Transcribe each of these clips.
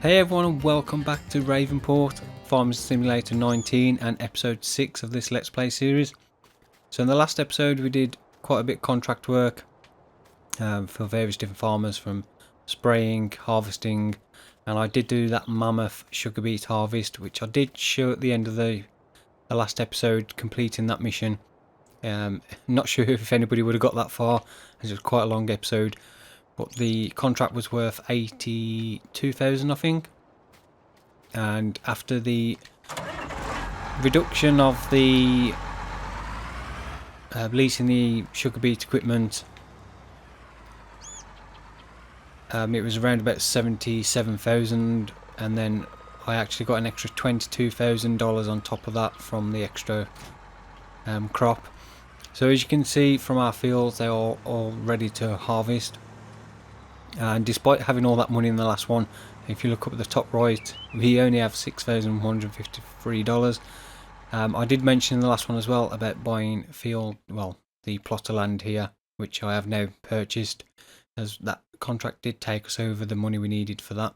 Hey everyone, and welcome back to Ravenport, Farming Simulator 19 and episode 6 of this Let's Play series. So in the last episode we did quite a bit of contract work for various different farmers, from spraying, harvesting, and I did do that mammoth sugar beet harvest, which I did show at the end of the last episode, completing that mission. Not sure if anybody would have got that far, as it was quite a long episode, but the contract was worth 82,000 I think. And after the reduction of the leasing the sugar beet equipment, it was around about 77,000, and then I actually got an extra $22,000 on top of that from the extra crop. So as you can see from our fields, they are all ready to harvest, and despite having all that money in the last one, if you look up at the top right, we only have $6,153. I did mention in the last one as well about buying the plot of land here, which I have now purchased, as that contract did take us over the money we needed for that.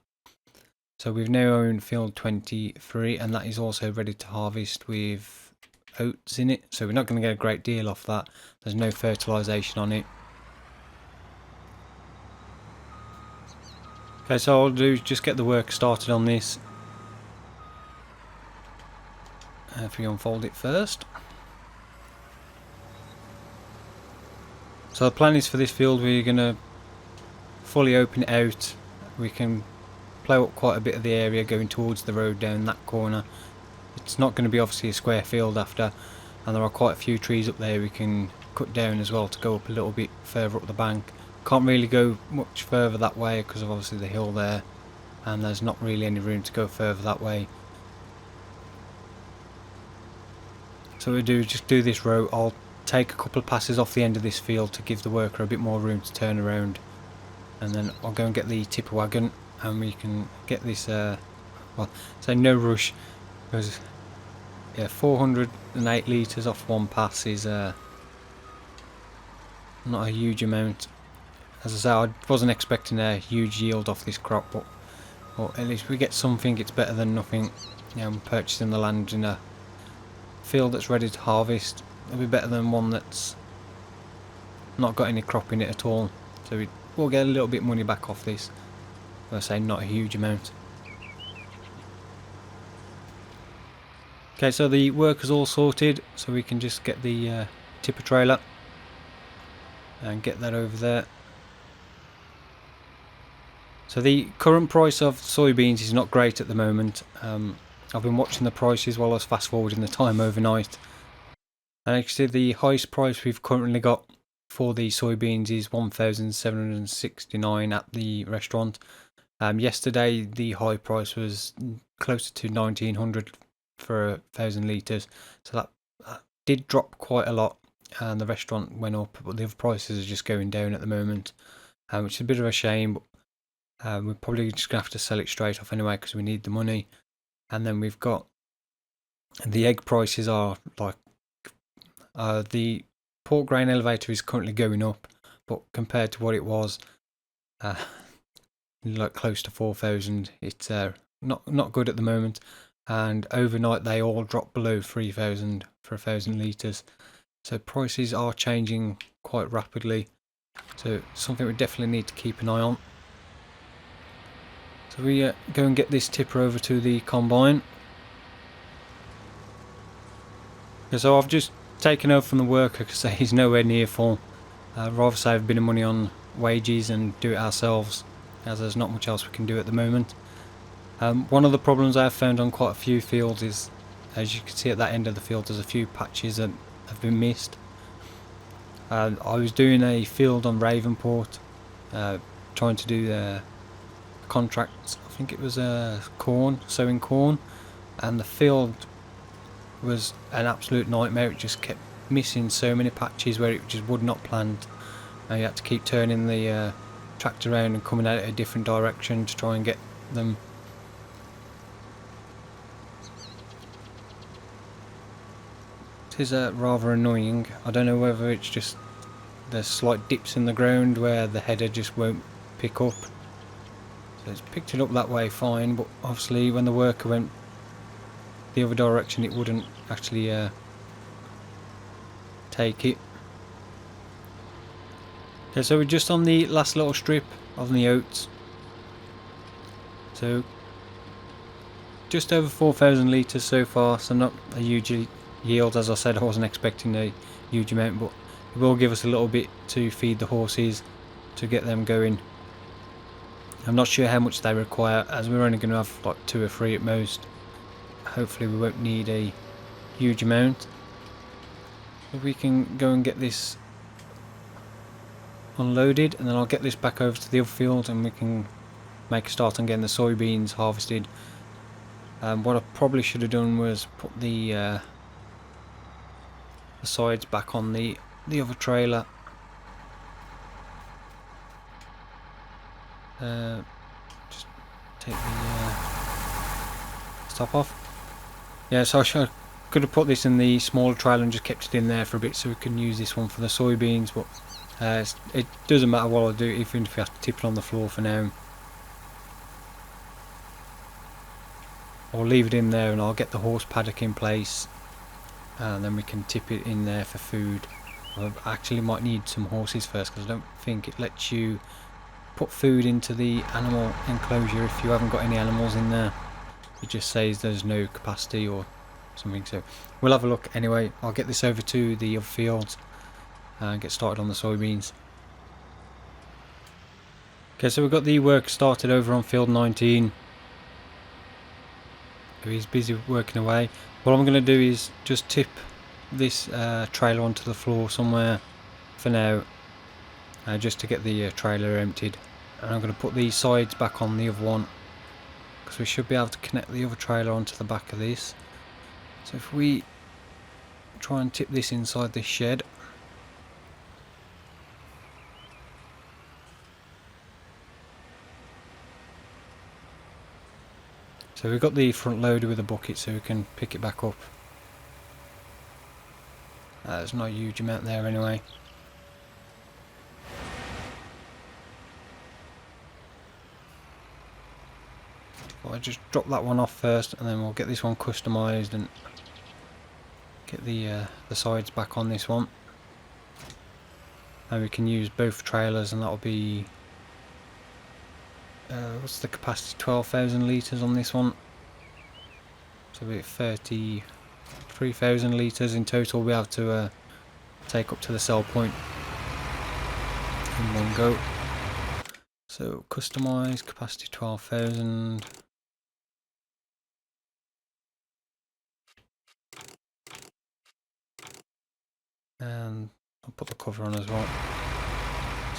So we've now owned field 23, and that is also ready to harvest with oats in it, so we're not going to get a great deal off that. There's no fertilization on it. Okay, so all I'll do is just get the work started on this. If we unfold it first. So the plan is for this field, we're going to fully open it out. We can plough up quite a bit of the area going towards the road down that corner. It's not going to be obviously a square field after, and there are quite a few trees up there we can cut down as well to go up a little bit further up the bank. Can't really go much further that way because of obviously the hill there, and there's not really any room to go further that way. So what we do is just do this row. I'll take a couple of passes off the end of this field to give the worker a bit more room to turn around, and then I'll go and get the tipper wagon and we can get this, well, say no rush, because yeah, 408 litres off one pass is not a huge amount. As I say, I wasn't expecting a huge yield off this crop, but well, at least we get something. It's better than nothing. You know, purchasing the land in a field that's ready to harvest, it'll be better than one that's not got any crop in it at all. So we'll get a little bit of money back off this. I say not a huge amount. Okay, so the work is all sorted, so we can just get the tipper trailer and get that over there. So the current price of soybeans is not great at the moment. I've been watching the prices while I was fast forwarding the time overnight, and actually the highest price we've currently got for the soybeans is 1,769 at the restaurant. Yesterday the high price was closer to 1,900 for 1,000 litres, so that did drop quite a lot, and the restaurant went up, but the other prices are just going down at the moment, which is a bit of a shame. But we're probably just going to have to sell it straight off anyway because we need the money. And then we've got the egg prices are like, the pork grain elevator is currently going up, but compared to what it was, like close to 4,000, it's not good at the moment. And overnight they all dropped below 3,000 for 1,000 litres. So prices are changing quite rapidly. So something we definitely need to keep an eye on. So we go and get this tipper over to the combine. So I've just taken over from the worker because he's nowhere near full. I'd rather save a bit of money on wages and do it ourselves, as there's not much else we can do at the moment. One of the problems I've found on quite a few fields is, as you can see at that end of the field, there's a few patches that have been missed. I was doing a field on Ravenport, trying to do the contracts. I think it was sowing corn, and the field was an absolute nightmare. It just kept missing so many patches where it just would not plant, and you had to keep turning the tractor around and coming out a different direction to try and get them. It is rather annoying. I don't know whether it's just there's slight dips in the ground where the header just won't pick up. So it's picked it up that way fine, but obviously when the worker went the other direction it wouldn't actually take it. Okay, so we're just on the last little strip of the oats. So just over 4,000 litres so far, so not a huge yield. As I said, I wasn't expecting a huge amount, but it will give us a little bit to feed the horses to get them going. I'm not sure how much they require, as we're only going to have like 2 or 3 at most. Hopefully we won't need a huge amount. If we can go and get this unloaded, and then I'll get this back over to the other field and we can make a start on getting the soybeans harvested. What I probably should have done was put the sides back on the other trailer. Just take the top off. Yeah, so I could have put this in the smaller trailer and just kept it in there for a bit so we can use this one for the soybeans, but it doesn't matter what I do, even if we have to tip it on the floor for now. I'll leave it in there and I'll get the horse paddock in place, and then we can tip it in there for food. I actually might need some horses first, because I don't think it lets you put food into the animal enclosure if you haven't got any animals in there. It just says there's no capacity or something, so we'll have a look anyway. I'll get this over to the other fields and get started on the soybeans. Okay, so we've got the work started over on field 19. He's busy working away. What I'm going to do is just tip this trailer onto the floor somewhere for now, just to get the trailer emptied. And I'm going to put these sides back on the other one, because we should be able to connect the other trailer onto the back of this. So if we try and tip this inside this shed. So we've got the front loader with a bucket so we can pick it back up. There's not a huge amount there anyway. I'll just drop that one off first, and then we'll get this one customised and get the sides back on this one. And we can use both trailers, and that'll be what's the capacity? 12,000 litres on this one. So we're 33,000 litres in total. We'll be able to take up to the sell point in one go. So customise, capacity 12,000. And I'll put the cover on as well.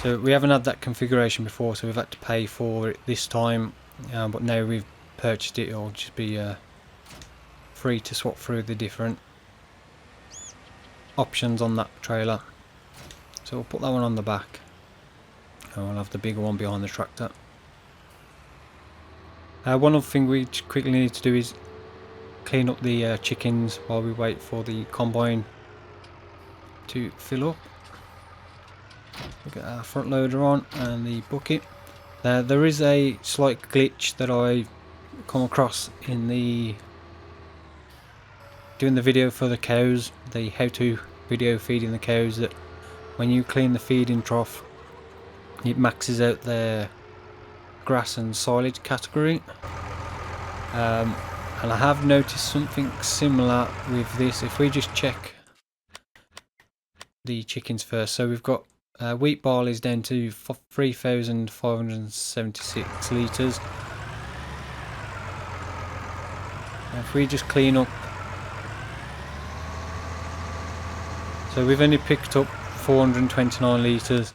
So we haven't had that configuration before, so we've had to pay for it this time, but now we've purchased it, it'll just be free to swap through the different options on that trailer. So we'll put that one on the back, and we'll have the bigger one behind the tractor. One other thing we quickly need to do is clean up the chickens while we wait for the combine to fill up. We'll get our front loader on and the bucket. There is a slight glitch that I come across in doing the video for the cows, the how-to video feeding the cows, that when you clean the feeding trough it maxes out their grass and silage category. And I have noticed something similar with this. If we just check the chickens first, so we've got wheat barley is down to 3,576 litres. If we just clean up, so we've only picked up 429 litres.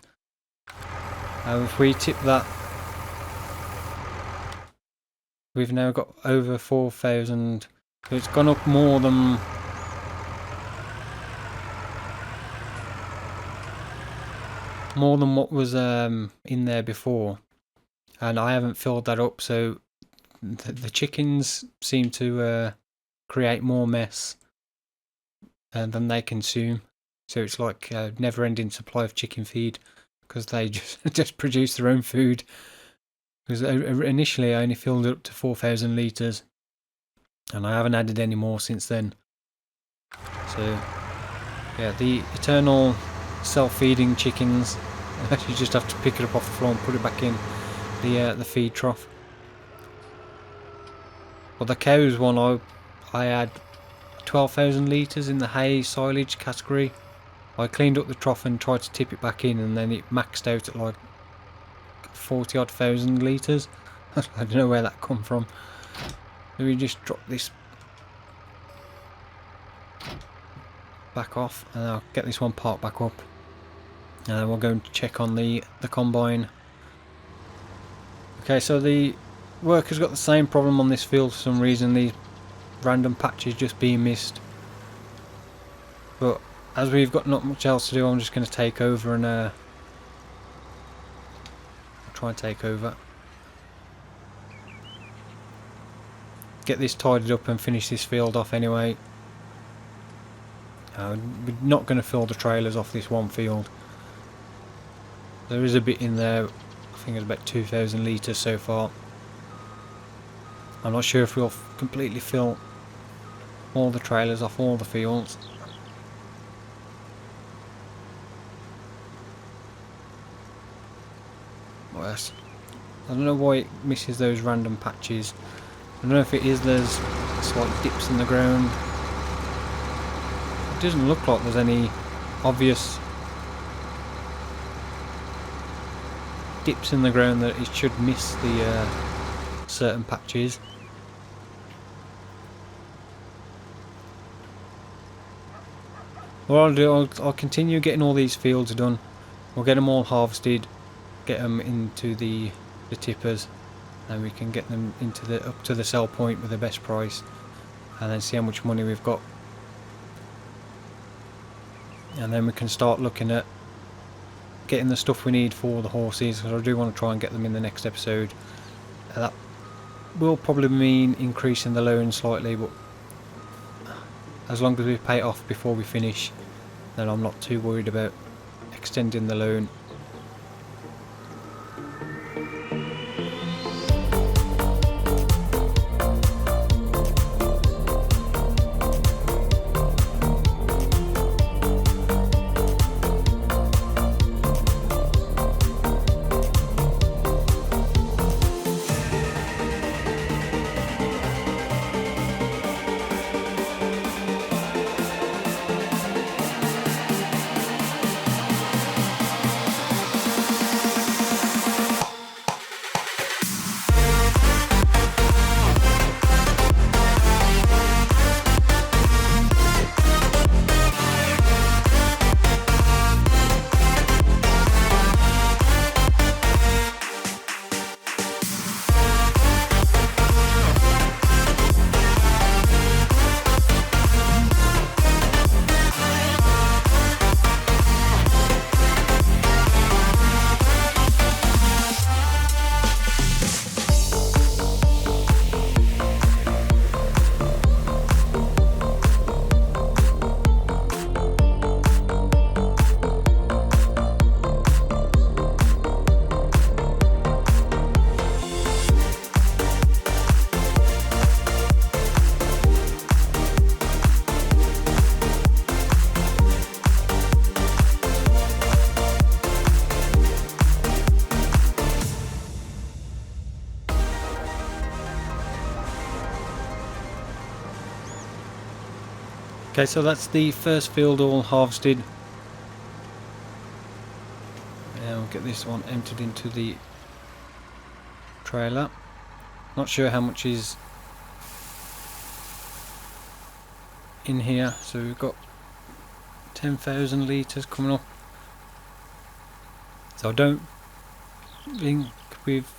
If we tip that, we've now got over 4,000. So it's gone up more than what was in there before, and I haven't filled that up, so the chickens seem to create more mess than they consume. So it's like a never-ending supply of chicken feed, because they just produce their own food. because initially I only filled it up to 4,000 litres, and I haven't added any more since then. So yeah, the eternal self-feeding chickens. You just have to pick it up off the floor and put it back in the feed trough. Well, the cows one, I had 12,000 litres in the hay silage category. I cleaned up the trough and tried to tip it back in, and then it maxed out at like 40 odd thousand litres. I don't know where that come from. Let me just drop this back off, and I'll get this one parked back up, and then we'll go and check on the combine. Okay, so the worker's got the same problem on this field for some reason, these random patches just being missed. But as we've got not much else to do, I'm just going to take over and I'll try and take over. Get this tidied up and finish this field off anyway. We're not going to fill the trailers off this one field. There is a bit in there. I think it's about 2,000 litres so far. I'm not sure if we'll completely fill all the trailers off all the fields. Yes. I don't know why it misses those random patches. I don't know if it is there's slight dips in the ground. It doesn't look like there's any obvious dips in the ground that it should miss the certain patches. What I'll do, I'll continue getting all these fields done. We'll get them all harvested, get them into the tippers, and we can get them into up to the sell point with the best price, and then see how much money we've got, and then we can start looking at getting the stuff we need for the horses, because I do want to try and get them in the next episode. That will probably mean increasing the loan slightly, but as long as we pay it off before we finish, then I'm not too worried about extending the loan. Okay, so that's the first field all harvested. And we'll get this one emptied into the trailer. Not sure how much is in here, so we've got 10,000 litres coming up. So I don't think with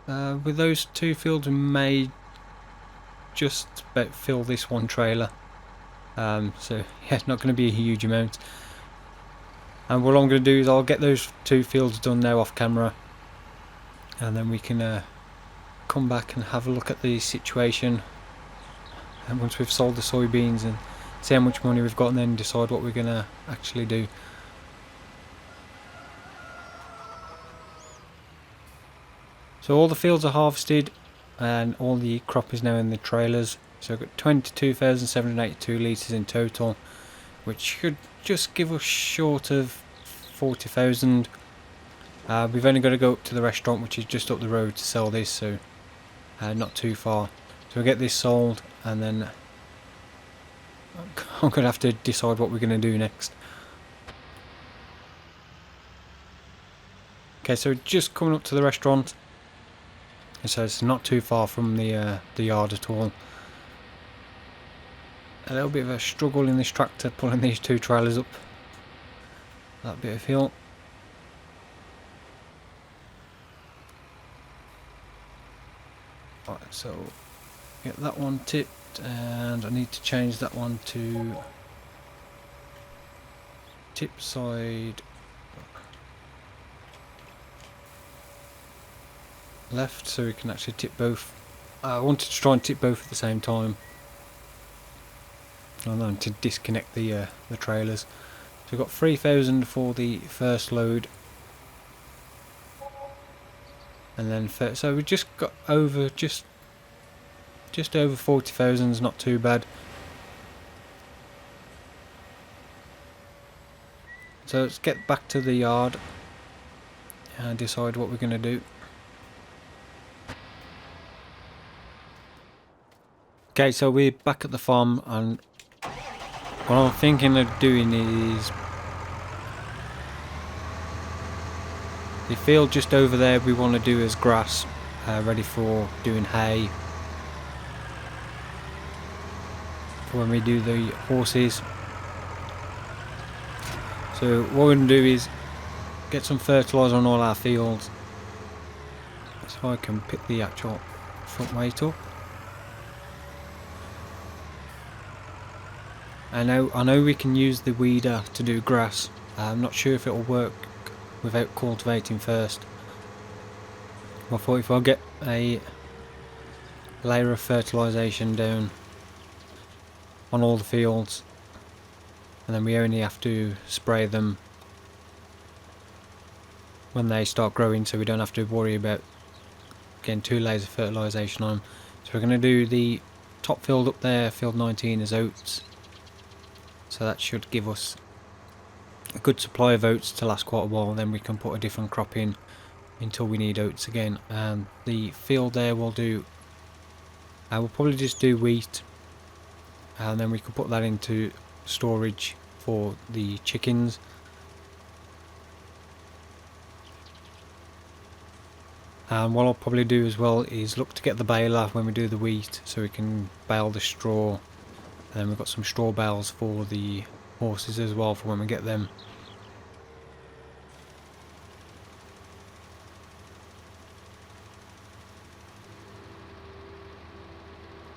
those two fields we may just about fill this one trailer. So yeah, it's not going to be a huge amount. And what I'm going to do is I'll get those two fields done now off camera, and then we can come back and have a look at the situation, and once we've sold the soybeans and see how much money we've got, and then decide what we're going to actually do. So all the fields are harvested and all the crop is now in the trailers. So I've got 22,782 litres in total, which should just give us short of 40,000. We've only got to go up to the restaurant, which is just up the road, to sell this, so not too far. So we'll get this sold, and then I'm going to have to decide what we're going to do next. Okay, so just coming up to the restaurant, so it's not too far from the yard at all. A little bit of a struggle in this tractor pulling these two trailers up that bit of hill. Right, so get that one tipped, and I need to change that one to tip side left, so we can actually tip both. I wanted to try and tip both at the same time, and then to disconnect the trailers. So we've got 3,000 for the first load, and then so we just got over just over 40,000. is not too bad. So let's get back to the yard and decide what we're going to do. Okay, so we're back at the farm, and what I'm thinking of doing is the field just over there we want to do as grass, ready for doing hay for when we do the horses. So what we're going to do is get some fertiliser on all our fields, so I can pick the actual front weight up. I know we can use the weeder to do grass. I'm not sure if it'll work without cultivating first. I thought if I get a layer of fertilisation down on all the fields, and then we only have to spray them when they start growing, so we don't have to worry about getting 2 layers of fertilisation on them. So we're going to do the top field up there, field 19, as oats. So that should give us a good supply of oats to last quite a while. Then we can put a different crop in until we need oats again. And the field there we'll do, we'll probably just do wheat, and then we can put that into storage for the chickens. And what I'll probably do as well is look to get the baler when we do the wheat, so we can bale the straw. And then we've got some straw bales for the horses as well for when we get them.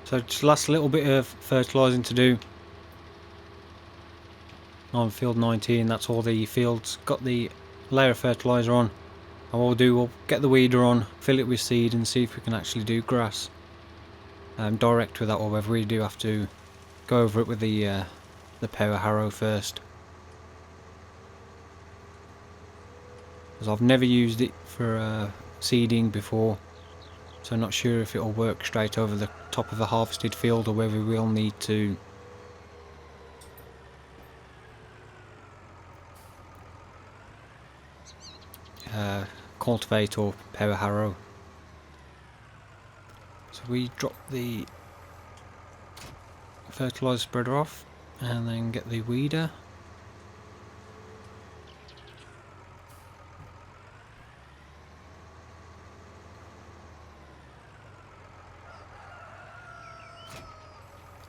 So just last little bit of fertilising to do on field 19. That's all the fields got the layer of fertiliser on. And what we'll do, we'll get the weeder on, fill it with seed, and see if we can actually do grass direct with that, or whether we do have to go over it with the power harrow first. Because I've never used it for seeding before, so I'm not sure if it'll work straight over the top of a harvested field, or whether we'll need to cultivate or power harrow. So we drop the fertiliser spreader off and then get the weeder.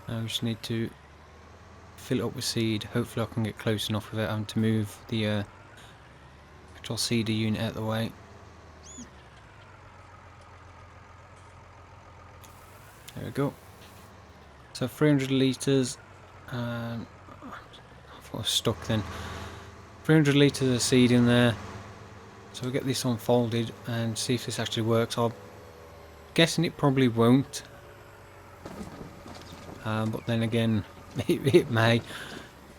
Now we just need to fill it up with seed. Hopefully I can get close enough without having to move the actual seeder unit out of the way. There we go. So 300 litres, I thought I was stuck then. 300 litres of seed in there. So we'll get this unfolded and see if this actually works. I'm guessing it probably won't. But then again, it may. I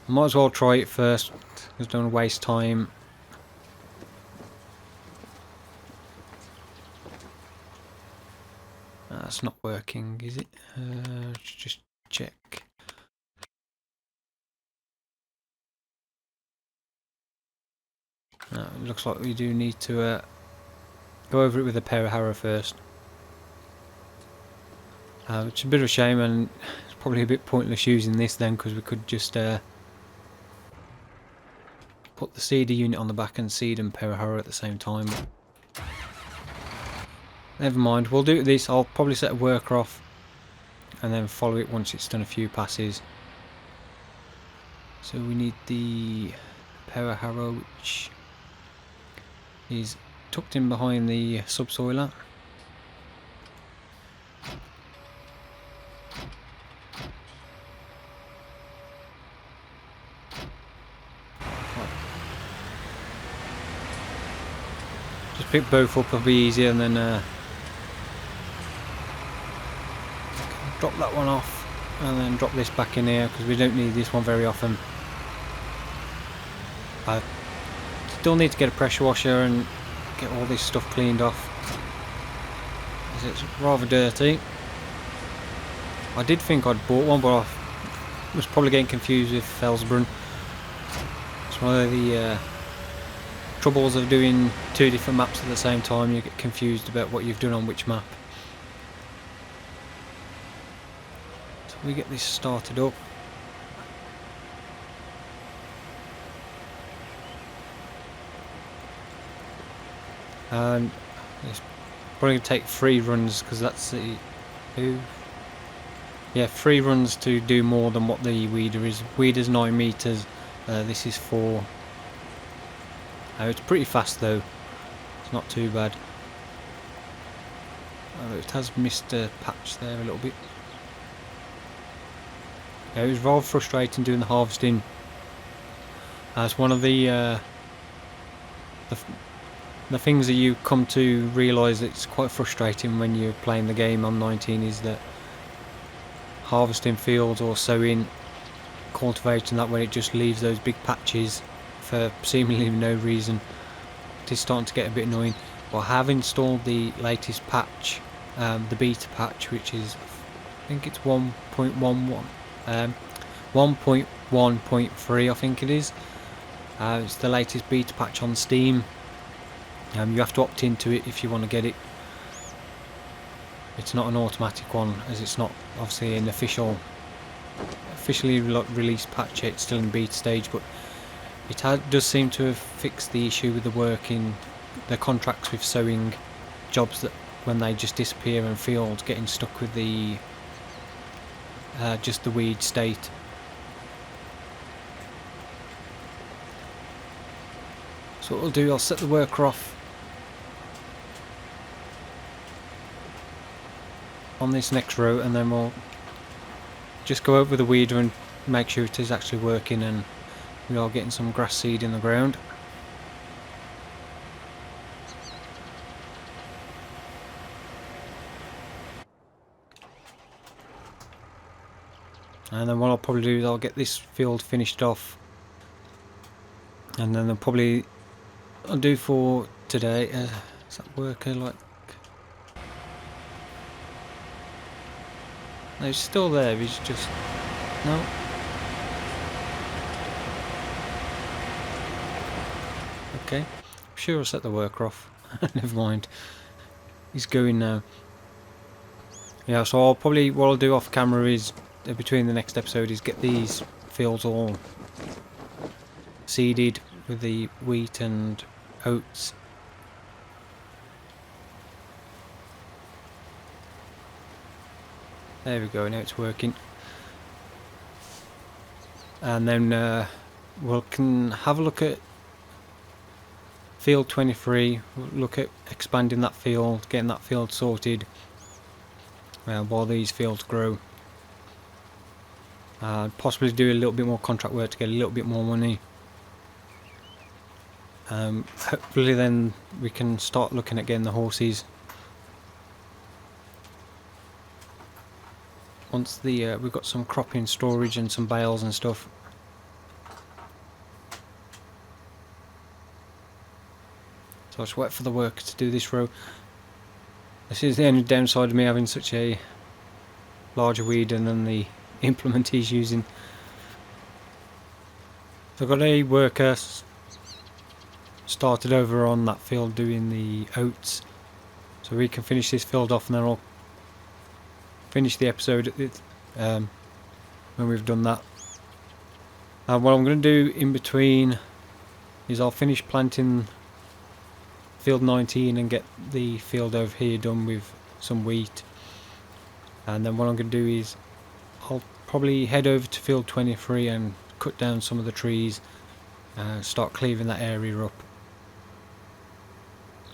might as well try it first, because don't want to waste time. That's not working, is it? Let's just check. No, it looks like we do need to go over it with a pair of harrow first. Which is a bit of a shame, and it's probably a bit pointless using this then, because we could just put the seeder unit on the back and seed and pair of harrow at the same time. But never mind, we'll do this. I'll probably set a worker off and then follow it once it's done a few passes. So we need the pair of harrow, which is tucked in behind the subsoiler. Just pick both up, it'll be easier, and then drop that one off and then drop this back in here, because we don't need this one very often. I still need to get a pressure washer and get all this stuff cleaned off, because it's rather dirty. I did think I'd bought one, but I was probably getting confused with Felsbrunn. It's one of the troubles of doing two different maps at the same time. You get confused about what you've done on which map. So we get this started up. And it's probably going to take 3 runs, because that's the... Yeah, 3 runs to do more than what the weeder is. Weeder's 9 meters, this is 4. It's pretty fast though, it's not too bad. It has missed a patch there a little bit. It was rather frustrating doing the harvesting. It's one of the things that you come to realise it's quite frustrating when you're playing the game on 19, is that harvesting fields or sowing, cultivating that, when it just leaves those big patches for seemingly no reason. It is starting to get a bit annoying. But I have installed the latest patch, the beta patch, which is, I think it's 1.11, 1.1.3 I think it is. It's the latest beta patch on Steam. You have to opt into it if you want to get it. It's not an automatic one, as it's not obviously an officially released patch yet. It's still in beta stage, but it does seem to have fixed the issue with the working, the contracts with sowing jobs, that when they just disappear in fields, getting stuck with the just the weed state. So what we'll do, I'll set the worker off on this next row, and then we'll just go over the weeder and make sure it is actually working and we are getting some grass seed in the ground. And then what I'll probably do is I'll get this field finished off, and then I'll do for today. Is that worker like? No, he's still there. He's just no. Okay, I'm sure I'll set the worker off. Never mind. He's going now. Yeah, so I'll probably, what I'll do off camera is, between the next episode, is get these fields all seeded with the wheat and oats. There we go, now it's working. And then we can have a look at field 23, look at expanding that field, getting that field sorted while these fields grow. Possibly do a little bit more contract work to get a little bit more money. Hopefully then we can start looking at getting the horses. Once we've got some crop in storage and some bales and stuff. So I'll just wait for the worker to do this row. This is the only downside of me having such a larger weeder than the implement he's using. So I've got a worker started over on that field doing the oats, so we can finish this field off and then I'll finish the episode when we've done that. What I'm going to do in between is I'll finish planting field 19 and get the field over here done with some wheat, and then what I'm going to do is I'll probably head over to field 23 and cut down some of the trees, start cleaving that area up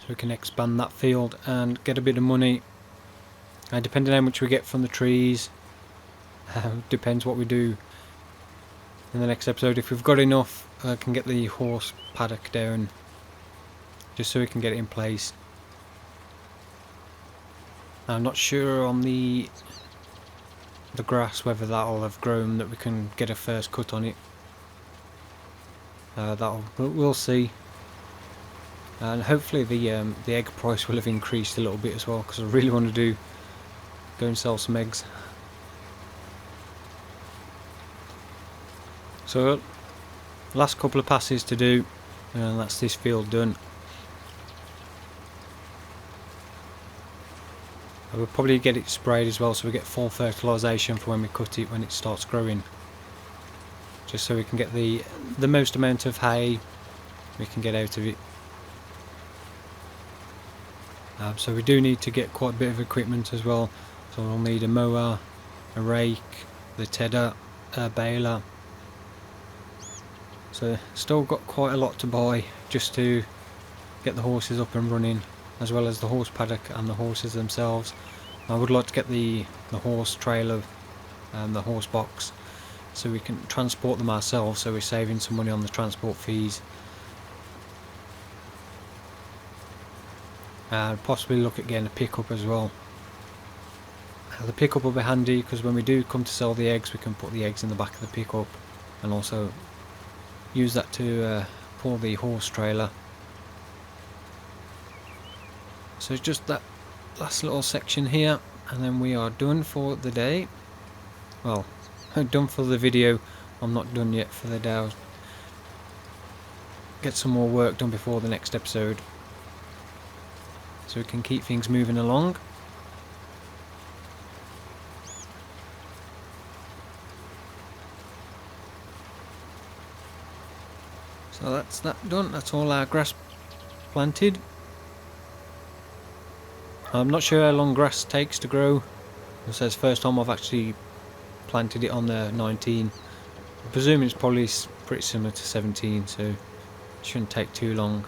so we can expand that field and get a bit of money. Depending on how much we get from the trees, depends what we do in the next episode. If we've got enough, I can get the horse paddock down just so we can get it in place. I'm not sure on the grass whether that'll have grown that we can get a first cut on it. We'll see. And hopefully the egg price will have increased a little bit as well, because I really want to go and sell some eggs. So last couple of passes to do, and that's this field done. I will probably get it sprayed as well so we get full fertilisation for when we cut it, when it starts growing, just so we can get the most amount of hay we can get out of it. So we do need to get quite a bit of equipment as well, so we'll need a mower, a rake, the tedder, a baler. So still got quite a lot to buy just to get the horses up and running, as well as the horse paddock and the horses themselves. I would like to get the horse trailer and the horse box so we can transport them ourselves, so we're saving some money on the transport fees. And possibly look at getting a pickup as well. The pickup will be handy because when we do come to sell the eggs, we can put the eggs in the back of the pickup and also use that to pull the horse trailer. So it's just that last little section here, and then we are done for the day. Well, done for the video. I'm not done yet for the day. I'll get some more work done before the next episode, so we can keep things moving along. So that's that done. That's all our grass planted. I'm not sure how long grass takes to grow. It says first time I've actually planted it on the 19. I presume it's probably pretty similar to 17, so it shouldn't take too long.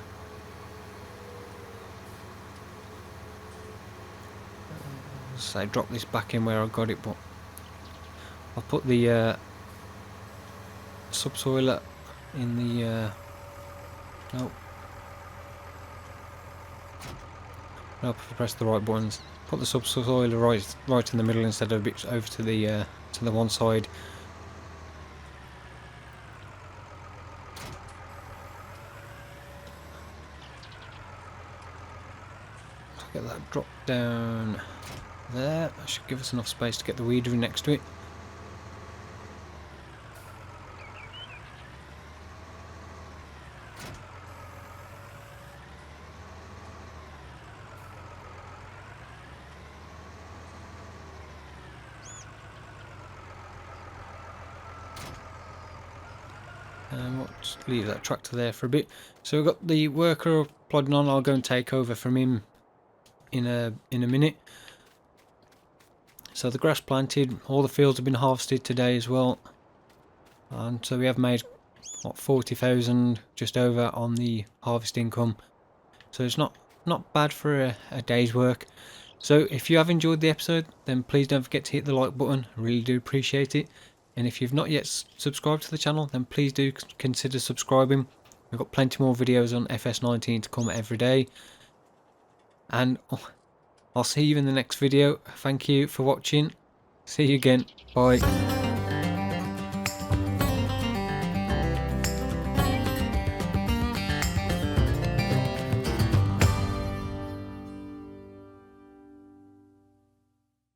So I drop this back in where I got it, but I'll put the subsoiler in the nope. I'll press the right buttons. Put the subsoiler right in the middle instead of a bit over to the one side. Get that drop down there. That should give us enough space to get the weeder next to it. And we'll just leave that tractor there for a bit. So we've got the worker plodding on. I'll go and take over from him in a minute. So the grass planted, all the fields have been harvested today as well, and so we have made what, 40,000 just over on the harvest income. So it's not bad for a day's work. So if you have enjoyed the episode, then please don't forget to hit the like button. I really do appreciate it. And if you've not yet subscribed to the channel, then please do consider subscribing. We've got plenty more videos on FS19 to come every day. And I'll see you in the next video. Thank you for watching. See you again. Bye.